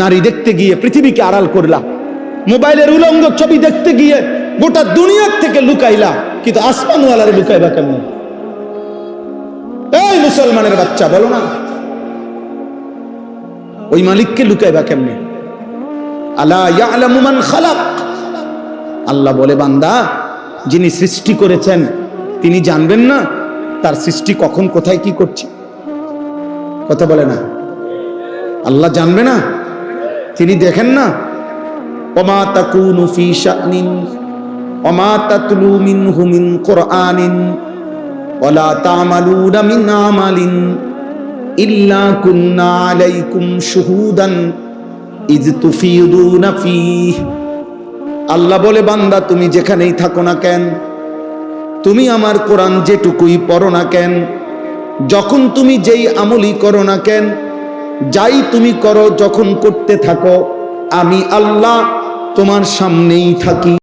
নারী দেখতে গিয়ে পৃথিবীকে আড়াল করলা, মোবাইলের উলঙ্গ ছবি দেখতে গিয়ে গোটা দুনিয়ার থেকে লুকাইলা, কিন্তু আসমানওয়ালারে লুকাইবা কেমন? এই মুসলমানের বাচ্চা, বলো না, ওই মালিককে লুকাইবা কেমনে? আলা ইয়ালামু মান খালাক, আল্লাহ বলে বান্দা যিনি সৃষ্টি করেছেন তিনি জানবেন না তার সৃষ্টি কখন কোথায় কি করছে? কথা বলে না, আল্লাহ জানবে না? তিনি দেখেন না? ওমা তাকুনু ফি শানিন ওমা তাতলু মিনহু মিন কুরআনিন ওয়ালা তা'মালুনা মিন আমালিন ইল্লা কুননা আলাইকুম শুহুদান ইয তুফিদুনা ফীহ। আল্লাহ বলে বান্দা তুমি যেখানেই থাকো না কেন, তুমি আমার কোরআন যেটুকুই পড়ো না কেন, যখন তুমি যেই আমলই করো না কেন, যাই তুমি করো, যখন করতে থাকো, আমি আল্লাহ তোমার সামনেই থাকি।